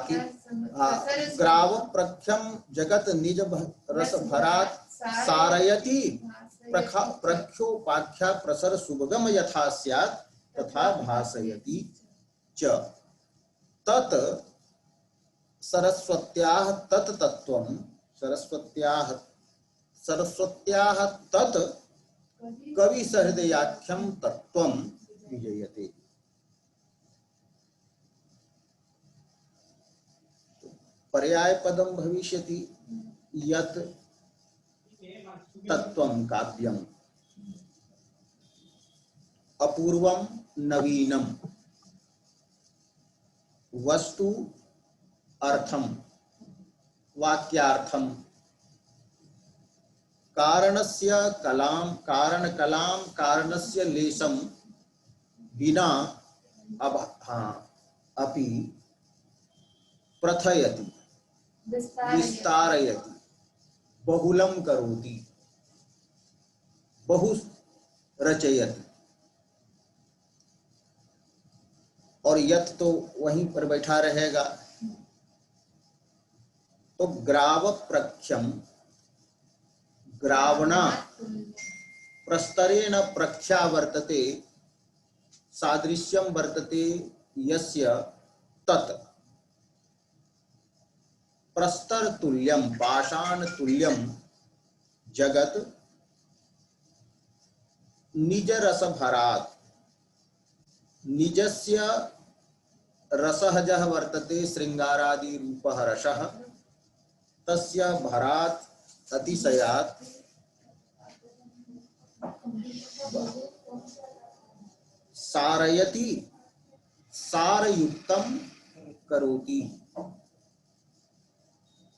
कि ग्राव प्रख्यम जगत निज रस भरात सारयति प्रख्योपाख्या प्रसर सुभगम यथा स्यात् तथा भासयति च। तत् सरस्वत्याः तत् तत्त्वं, सरस्वत्याः तत् कवि सहृदयाख्यं तत्त्वं विजयते। पर्याय पदम भविष्यति यत् तत्त्वं काव्यम अपूर्वम नवीनम वस्तु अर्थम वाक्यार्थम कारणस्य कलाम कारण कलाम कारणस्य लेशम बिना अपि प्रथयति विस्तारयति बहुलम करोति बहु रचयति। और यत तो वहीं पर बैठा रहेगा, तो ग्राव प्रख्यम, ग्रावणा प्रस्तरेण प्रख्या वर्तते सादृश्यम वर्तते यस्य तत् प्रस्तर तुल्यम पाषाण तुल्यम जगत निज रस भरात। निजस्य रसः जः वर्तते श्रृंगारादि रूपः रसः, तस्य भरात अतिशयात् सारयति सारयुक्तम करोति।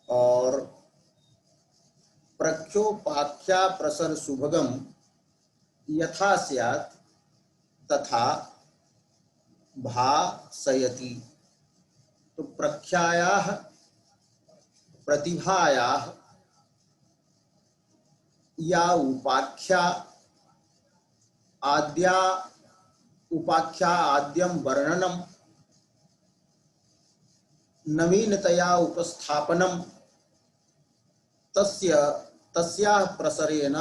और प्रख्योपाख्या प्रसर सुभगम यथा स्यात् तथा भासयति। तो प्रख्यायाः प्रतिभायाः या उपाख्या आद्या उपाख्या आद्यम वर्णनम नवीनतया उपस्थापनम तस्याः प्रसारेण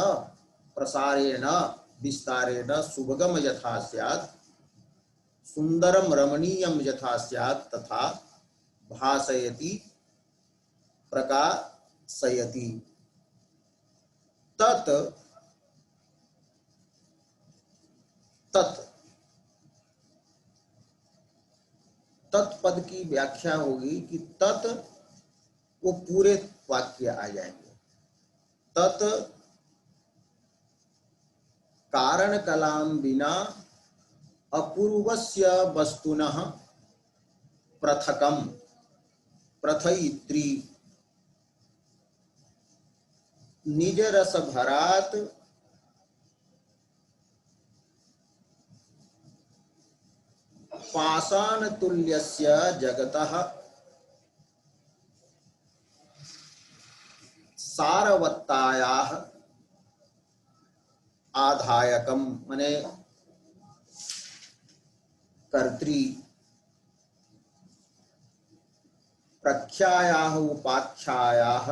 विस्तारेण सुभगम यथा स्यात् सुंदरम रमणीयम यथा स्यात् तथा भासयति प्रकाशयति। तत् तत्पद की व्याख्या होगी कि तत् वो पूरे वाक्य आ जाएंगे। तत् कारण कलाम बिना अपूर्वस्य वस्तुनः पृथकम प्रथयित्री निज रस भरात पाषाण तुल्यस्य जगतः सारवत्तायाः आधायकम मने कर्त्री प्रख्यायाः उपाख्यायाः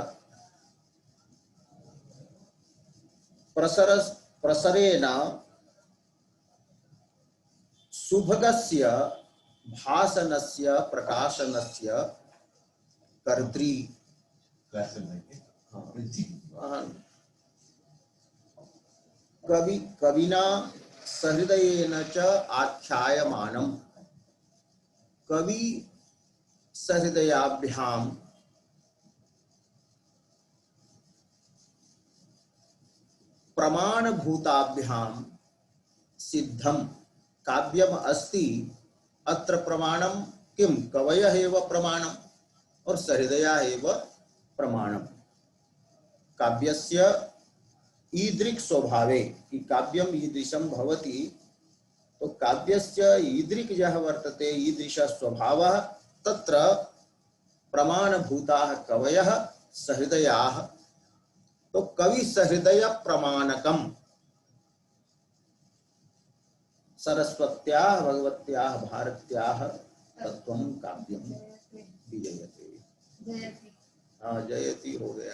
प्रसरेण सुभगस्य भासनस्य प्रकाशनस्य कर्त्री कविना सहृदयेन च आख्यायमानम्। कवि सहृदयाभ्याम प्रमाणभूताभ्याम सिद्धम काव्यम अस्ति। अत्र प्रमाणम किम कवयः एव प्रमाणम और सहृदया एव प्रमाणम। काव्यस्य ईदृक् स्वभावे कि काव्यम ईदृशं भवति। तो काव्यस्य ईदृक् यः वर्तते ईदृश स्वभावः तत्र प्रमाणभूताः कवयः सहृदयाः। तो कवि सहृदय प्रमाणकम सरस्वत्याः भगवत्याः भारत्याः तत्त्वं काव्यम विजयते। हाँ जयति हो गया।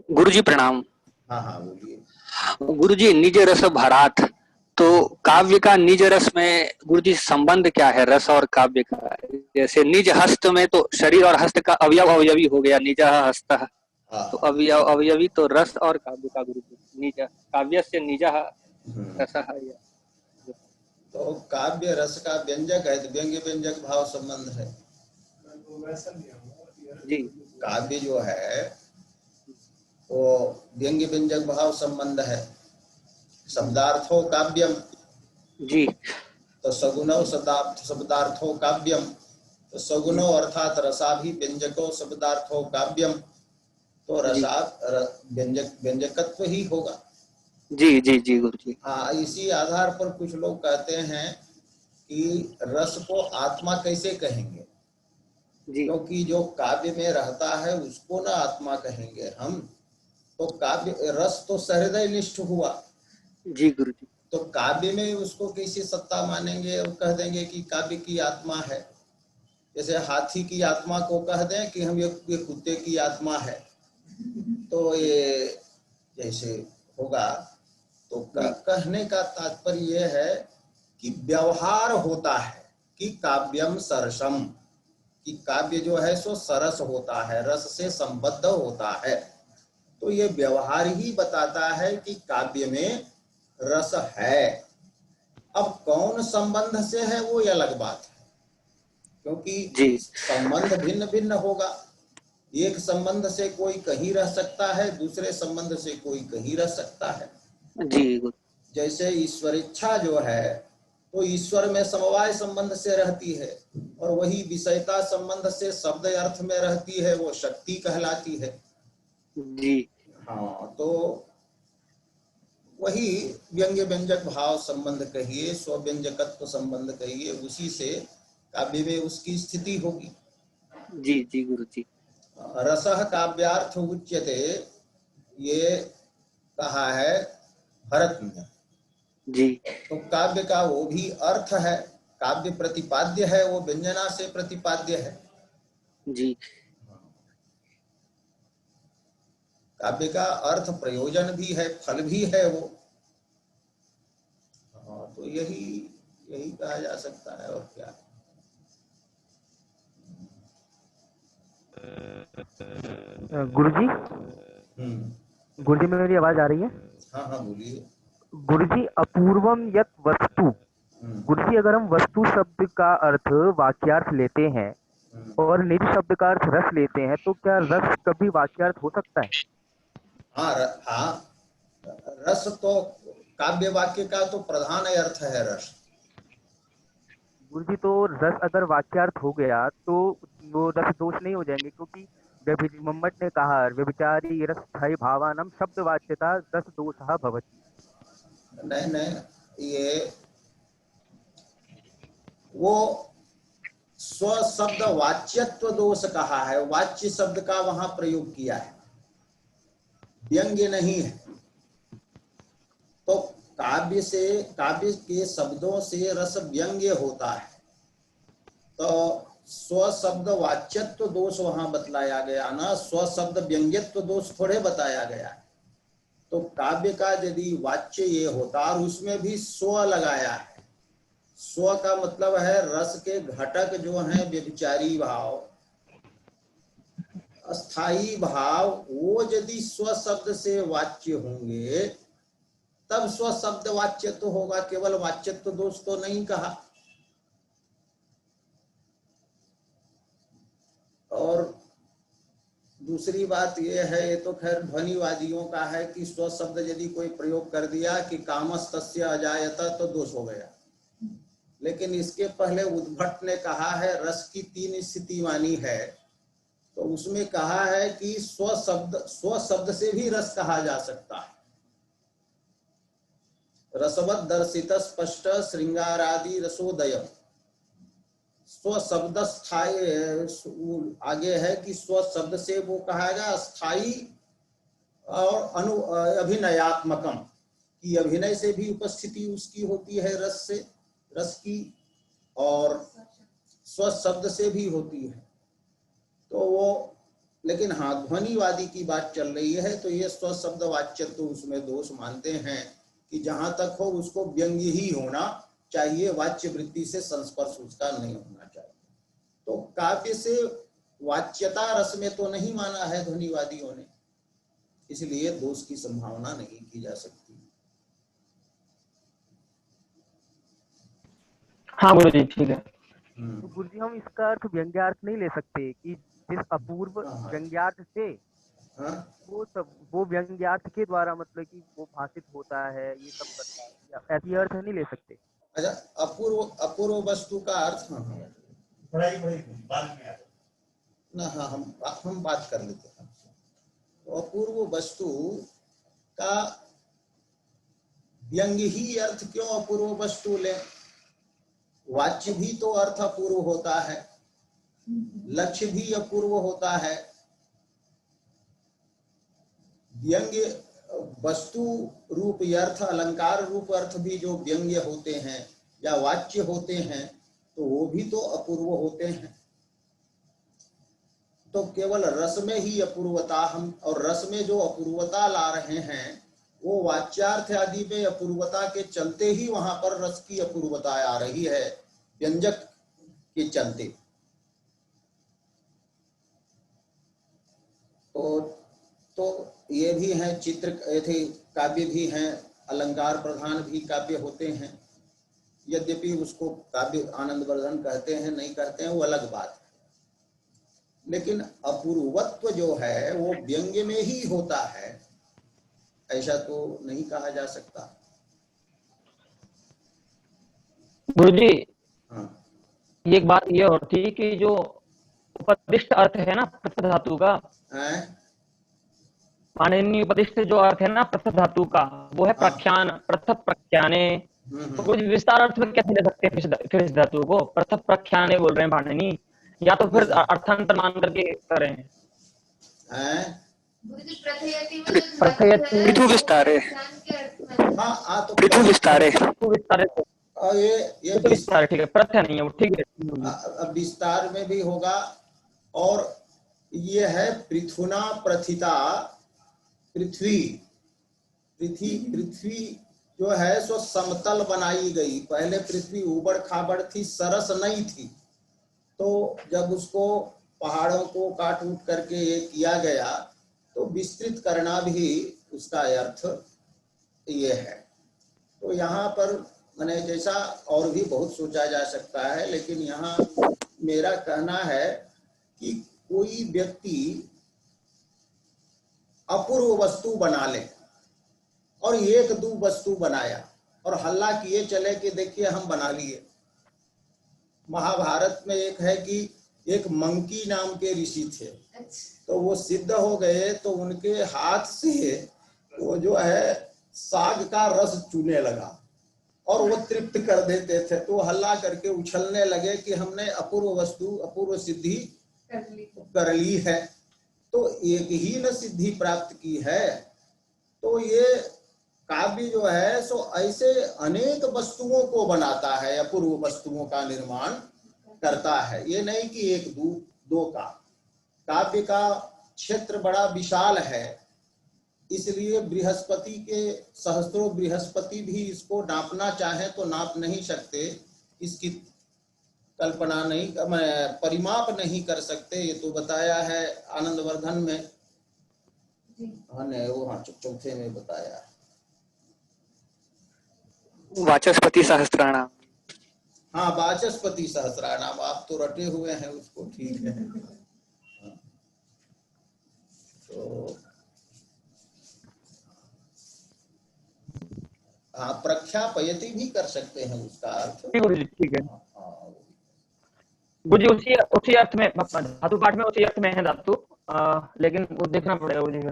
गुरुजी प्रणाम। हाँ हाँ बोलिए। गुरुजी निज रस भरात, तो काव्य का निज रस में गुरुजी संबंध क्या है रस और काव्य का? जैसे निज हस्त में तो शरीर और हस्त का अवयव अवयवी हो गया निज हस्त, तो अवयव अवयवी तो रस और काव्य का गुरुजी निज काव्य से निज रस है। तो काव्य रस का व्यंजक है तो व्यंग्य व्यंजक भाव संबंध है जी। काव्य जो है वो व्यंग्य व्यंजक भाव संबंध है। शब्दार्थो काव्यम जी। तो सगुणो शब्दार्थो काव्यम। तो सगुणो अर्थात रसाभि व्यंजको शब्दार्थो काव्यम। तो रसा व्यंजकत्व ही होगा। जी जी जी गुरुजी। हाँ, इसी आधार पर कुछ लोग कहते हैं कि रस को आत्मा कैसे कहेंगे, क्योंकि जो काव्य में रहता है उसको ना आत्मा कहेंगे हम। तो काव्य रस तो सहृदय निष्ठ हुआ जी गुरुजी। तो काव्य में उसको कैसी सत्ता मानेंगे और कह देंगे कि काव्य की आत्मा है। जैसे हाथी की आत्मा को कह दें कि हम ये कुत्ते की आत्मा है, तो ये जैसे होगा। तो कहने का तात्पर्य यह है कि व्यवहार होता है कि काव्यम सरसम, कि काव्य जो है सो सरस होता है, रस से संबद्ध होता है। तो ये व्यवहार ही बताता है कि काव्य में रस है। अब कौन संबंध से है वो अलग बात है, क्योंकि संबंध भिन्न भिन्न होगा। एक संबंध से कोई कहीं रह सकता है, दूसरे संबंध से कोई कहीं रह सकता है। जी। जैसे ईश्वर इच्छा जो है तो ईश्वर में समवाय संबंध से रहती है, और वही विषयता संबंध से शब्द अर्थ में रहती है, वो शक्ति कहलाती है जी। हाँ, तो वही व्यंग्य व्यंजक भाव संबंध कहिए, स्वव्यंजकत्व संबंध कहिए, उसी से काव्य में उसकी स्थिति होगी। जी जी गुरु जी। रसः काव्यार्थ उच्यते, ये कहा है भरत ने। जी तो काव्य का वो भी अर्थ है, काव्य प्रतिपाद्य है, वो व्यंजना से प्रतिपाद्य है। जी। काव्य का अर्थ प्रयोजन भी है, फल भी है वो। हाँ, तो यही यही कहा जा सकता है, और क्या। गुरुजी, गुरुजी मेरी आवाज आ रही है? हाँ हाँ बोलिए। गुरुजी, अपूर्वम यत वस्तु, गुरुजी अगर हम वस्तु शब्द का अर्थ वाक्यार्थ लेते हैं और निज शब्द का अर्थ रस लेते हैं, तो क्या रस कभी वाक्यार्थ हो सकता है? हाँ हाँ, रस तो काव्य वाक्य का तो प्रधान अर्थ है, रस। गुरुजी, तो रस अगर वाक्यार्थ हो गया तो वो रस दोष नहीं हो जाएंगे? क्योंकि मम्मट ने कहा व्यभिचारी रस स्थायी भावानम शब्द वाच्यता रस दोषः भवति। नहीं नहीं, ये वो स्व शब्द वाच्यत्व दोष कहा है, वाच्य शब्द का वहां प्रयोग किया है, व्यंग्य नहीं है। तो काव्य से, काव्य के शब्दों से रस व्यंग्य होता है, तो स्व शब्द वाच्यत्व दोष वहां बतलाया गया ना, स्व शब्द व्यंग्यत्व दोष थोड़े बताया गया है। तो काव्य का यदि वाच्य ये होता, और उसमें भी स्व लगाया है, स्व का मतलब है रस के घटक जो हैं व्यभिचारी भाव, अस्थाई भाव, वो यदि स्व शब्द से वाच्य होंगे तब स्व शब्द वाच्य तो होगा, केवल वाच्यत्व दोष तो नहीं कहा। और दूसरी बात यह है, ये तो खैर ध्वनिवादियों का है कि स्व शब्द यदि कोई प्रयोग कर दिया कि कामस्तस्य अजायत तो दोष हो गया, लेकिन इसके पहले उद्भट ने कहा है रस की 3 स्थिति मानी है, तो उसमें कहा है कि स्व शब्द से भी रस कहा जा सकता है। रसवत दर्शित स्पष्ट श्रृंगारादि रसोदय, स्व शब्द स्थायी, आगे है कि स्व शब्द से वो कहागा स्थायी और अभिनयात्मकम, कि अभिनय से भी उपस्थिति उसकी होती है रस से, रस की, और स्व शब्द से भी होती है। तो वो, लेकिन हाँ ध्वनिवादी की बात चल रही है, तो ये स्व शब्द वाच्य तो उसमें दोष मानते हैं कि जहां तक हो उसको व्यंग्य ही होना चाहिए, वाच्य वृत्ति से संस्पर्श उसका नहीं होना चाहिए। तो काव्य से वाच्यता रस में तो नहीं माना है ध्वनिवादियों ने, इसलिए दोष की संभावना नहीं की जा सकती। हाँ गुरु जी, ठीक है। तो गुरुजी, हम इसका अर्थ व्यंग्यार्थ नहीं ले सकते कि जिस अपूर्व व्यंग्यार्थ से वो व्यंग्यार्थ के द्वारा मतलब कि वो भाषित होता है, ये सब करता है, ऐसी अर्थ नहीं ले सकते? अच्छा, अपूर्व वस्तु का अर्थ ना, हाँ हम बात कर लेते हैं। तो अपूर्व वस्तु का व्यंग्य ही अर्थ क्यों अपूर्व वस्तु ले? वाच्य भी तो अर्थ अपूर्व होता है, लक्ष्य भी अपूर्व होता है। व्यंग्य वस्तु रूप अर्थ, अलंकार रूप अर्थ भी जो व्यंग्य होते हैं या वाच्य होते हैं, तो वो भी तो अपूर्व होते हैं। तो केवल रस में ही अपूर्वता हम, और रस में जो अपूर्वता ला रहे हैं वो वाच्यार्थ आदि में अपूर्वता के चलते ही वहां पर रस की अपूर्वता आ रही है, व्यंजक के चलते। तो ये भी हैं चित्र, थे काव्य भी हैं, अलंकार प्रधान भी काव्य होते हैं। यद्यपि उसको काव्य आनंदवर्धन कहते हैं नहीं कहते हैं वो अलग बात है, लेकिन अपूर्वत्व जो है वो व्यंग्य में ही होता है, ऐसा तो नहीं कहा जा सकता। गुरुजी हाँ एक बात ये और थी कि जो उपदिष्ट अर्थ है ना पृथ्वी धातु का, हैं? पाणिनि उपदिष्ट जो अर्थ है ना पृथ्वी धातु का, वो है हाँ। प्रख्यान, पृथक प्रख्याने। तो कुछ विस्तार अर्थ में कैसे ले सकते हैं फिर इस धातु को? पृथक प्रख्याने बोल रहे हैं पाणिनि, या तो फिर अर्थांतर मान करके करें? हैं? गुरुजी प्रथयति में जो धातु प्रथयति है पृथु वो विस्तारे, प्रख्यान के अर्थ में है। हाँ तो पृथु विस्तारे। विस्तार, और ये विस्तार ठीक है, प्रथय नहीं है वो, ठीक है। अब विस्तार में भी होगा। और ये है पृथुना प्रथिता पृथ्वी। पृथ्वी जो है सो समतल बनाई गई। पहले पृथ्वी उबड़ खाबड़ थी, सरस नहीं थी। तो जब उसको पहाड़ों को काट उठ करके ये किया गया तो विस्तृत करना भी उसका अर्थ ये है। तो यहाँ पर मैंने जैसा और भी बहुत सोचा जा सकता है, लेकिन यहाँ मेरा कहना है कि कोई व्यक्ति अपूर्व वस्तु बना ले और एक दो वस्तु बनाया और हल्ला किए चले कि देखिए हम बना लिए। महाभारत में एक है कि एक मंकी नाम के ऋषि थे, तो वो सिद्ध हो गए तो उनके हाथ से वो जो है साग का रस चूने लगा और वो तृप्त कर देते थे। तो हल्ला करके उछलने लगे कि हमने अपूर्व वस्तु, अपूर्व सिद्धि कर ली है। तो एक ही न सिद्धि प्राप्त की है। तो ये काव्य जो है सो ऐसे अनेक वस्तुओं को बनाता है, अपूर्व वस्तुओं का निर्माण करता है। ये नहीं कि एक दो का। काव्य का क्षेत्र बड़ा विशाल है, इसलिए बृहस्पति के सहस्त्रों बृहस्पति भी इसको नापना चाहे तो नाप नहीं सकते, इसकी कल्पना नहीं, परिमाप नहीं कर सकते। ये तो बताया है आनंदवर्धन में, हाँ चौथे में बताया है। वाचस्पति सहस्त्राणाम। हाँ वाचस्पति सहस्राणाम, आप तो रटे हुए हैं उसको, ठीक है। तो हाँ प्रख्यापयति भी कर सकते हैं उसका अर्थ। ठीक है गुरुजी, उसी अर्थ में धातु पाठ में उसी अर्थ में है धातु, लेकिन वो देखना पड़ेगा गुरुजी।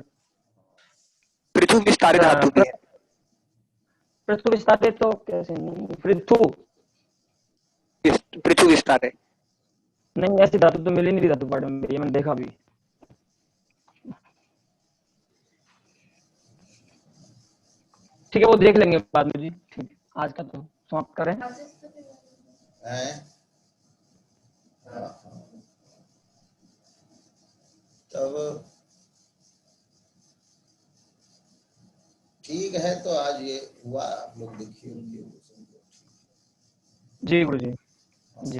पृथु विस्तारे धातु भी है। पृथु विस्तारे तो कैसे नहीं, पृथु विस्तारे नहीं, ऐसी धातु तो मिली नहीं धातु पाठ में, ये मैंने देखा भी। ठीक है वो देख लेंगे बाद में जी। ठीक है आज का तो समाप्त करें। तब ठीक है, तो आज ये हुआ, आप लोग देखिए। जी गुरुजी जी,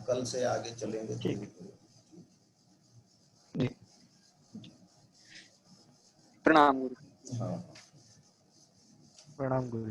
कल से आगे चलेंगे। ठीक जी, प्रणाम गुरु। हाँ प्रणाम गुरु।